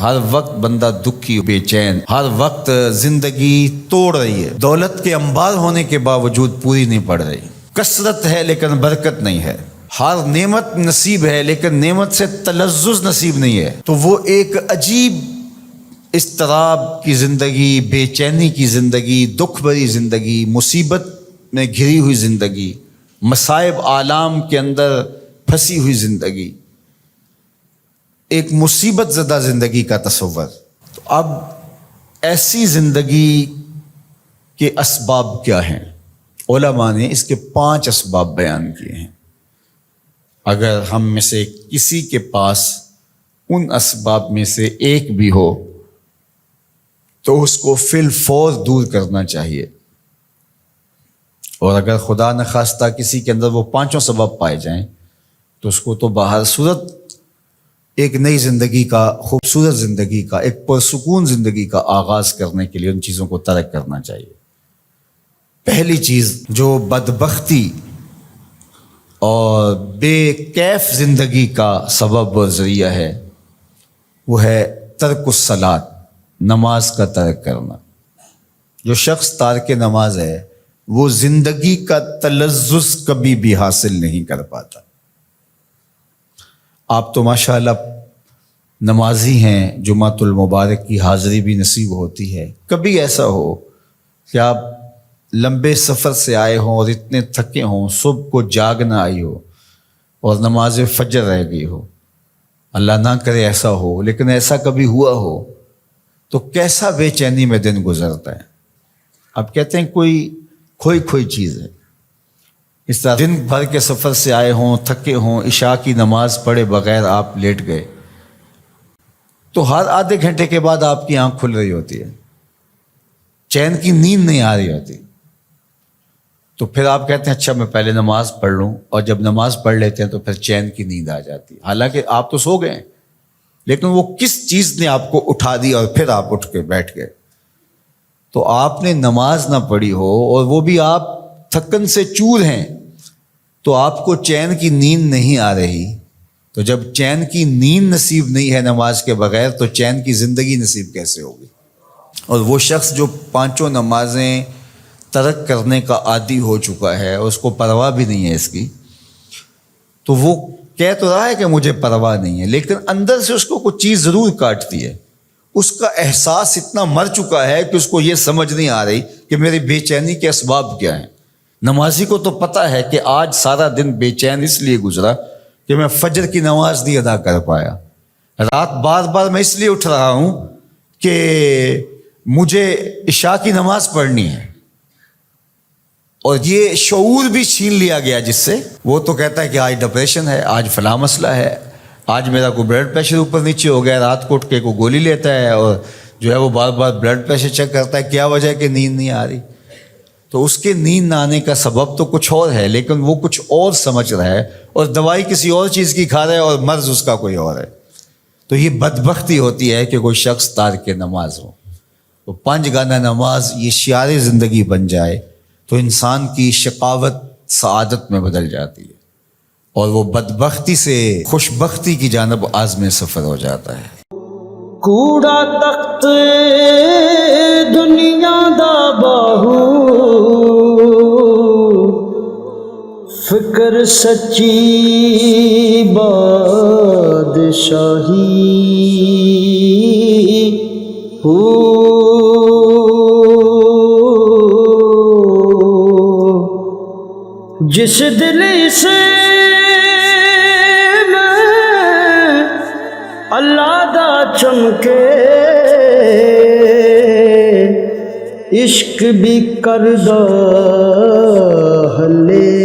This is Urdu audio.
ہر وقت بندہ دکھی بے چین، ہر وقت زندگی توڑ رہی ہے، دولت کے انبار ہونے کے باوجود پوری نہیں پڑ رہی، کثرت ہے لیکن برکت نہیں ہے، ہر نعمت نصیب ہے لیکن نعمت سے تلذذ نصیب نہیں ہے، تو وہ ایک عجیب اضطراب کی زندگی، بے چینی کی زندگی، دکھ بھری زندگی، مصیبت میں گھری ہوئی زندگی، مصائب آلام کے اندر پھنسی ہوئی زندگی، ایک مصیبت زدہ زندگی کا تصور۔ تو اب ایسی زندگی کے اسباب کیا ہیں؟ علماء نے اس کے 5 اسباب بیان کیے ہیں۔ اگر ہم میں سے کسی کے پاس ان اسباب میں سے ایک بھی ہو تو اس کو فی الفور دور کرنا چاہیے، اور اگر خدا نخواستہ کسی کے اندر وہ 5 سبب پائے جائیں تو اس کو تو باہر صورت ایک نئی زندگی کا، خوبصورت زندگی کا، ایک پرسکون زندگی کا آغاز کرنے کے لیے ان چیزوں کو ترک کرنا چاہیے۔ پہلی چیز جو بدبختی اور بے کیف زندگی کا سبب و ذریعہ ہے وہ ہے ترک الصلاۃ، نماز کا ترک کرنا۔ جو شخص تارک نماز ہے وہ زندگی کا تلذذ کبھی بھی حاصل نہیں کر پاتا۔ آپ تو ماشاءاللہ نمازی ہیں، جمعۃ المبارک کی حاضری بھی نصیب ہوتی ہے، کبھی ایسا ہو کہ آپ لمبے سفر سے آئے ہوں اور اتنے تھکے ہوں، صبح کو جاگ نہ آئی ہو اور نماز فجر رہ گئی ہو، اللہ نہ کرے ایسا ہو، لیکن ایسا کبھی ہوا ہو تو کیسا بے چینی میں دن گزرتا ہے۔ آپ کہتے ہیں کوئی کھوئی چیز ہے، اس طرح دن بھر کے سفر سے آئے ہوں، تھکے ہوں، عشاء کی نماز پڑھے بغیر آپ لیٹ گئے تو ہر آدھے گھنٹے کے بعد آپ کی آنکھ کھل رہی ہوتی ہے، چین کی نیند نہیں آ رہی ہوتی، تو پھر آپ کہتے ہیں اچھا میں پہلے نماز پڑھ لوں، اور جب نماز پڑھ لیتے ہیں تو پھر چین کی نیند آ جاتی ہے، حالانکہ آپ تو سو گئے ہیں، لیکن وہ کس چیز نے آپ کو اٹھا دی اور پھر آپ اٹھ کے بیٹھ گئے۔ تو آپ نے نماز نہ پڑھی ہو اور وہ بھی آپ تھکن سے چور ہیں تو آپ کو چین کی نیند نہیں آ رہی، تو جب چین کی نیند نصیب نہیں ہے نماز کے بغیر تو چین کی زندگی نصیب کیسے ہوگی؟ اور وہ شخص جو 5 نمازیں ترک کرنے کا عادی ہو چکا ہے، اس کو پرواہ بھی نہیں ہے اس کی، تو وہ کہہ تو رہا ہے کہ مجھے پرواہ نہیں ہے، لیکن اندر سے اس کو کوئی چیز ضرور کاٹتی ہے، اس کا احساس اتنا مر چکا ہے کہ اس کو یہ سمجھ نہیں آ رہی کہ میری بے چینی کے اسباب کیا ہیں۔ نمازی کو تو پتہ ہے کہ آج سارا دن بے چین اس لیے گزرا کہ میں فجر کی نماز نہیں ادا کر پایا، رات بار بار میں اس لیے اٹھ رہا ہوں کہ مجھے عشاء کی نماز پڑھنی ہے، اور یہ شعور بھی چھین لیا گیا جس سے وہ تو کہتا ہے کہ آج ڈپریشن ہے، آج فلاں مسئلہ ہے، آج میرا کوئی بلڈ پریشر اوپر نیچے ہو گیا، رات کو اٹھ کے کوئی گولی لیتا ہے اور جو ہے وہ بار بار بلڈ پریشر چیک کرتا ہے، کیا وجہ ہے کہ نیند نہیں آ رہی؟ تو اس کے نیند نہ آنے کا سبب تو کچھ اور ہے، لیکن وہ کچھ اور سمجھ رہا ہے اور دوائی کسی اور چیز کی کھا رہا ہے اور مرض اس کا کوئی اور ہے۔ تو یہ بدبختی ہوتی ہے کہ کوئی شخص تارک نماز ہو، تو 5 گانا نماز یہ شعار زندگی بن جائے تو انسان کی شقاوت سعادت میں بدل جاتی ہے اور وہ بدبختی سے خوشبختی کی جانب عازم سفر ہو جاتا ہے۔ کوڑا تخت دنیا دا باہو، فکر سچی بادشاہی ہو، جس دل سے میں اللہ دا چمکے، عشق بھی کردہ ہلے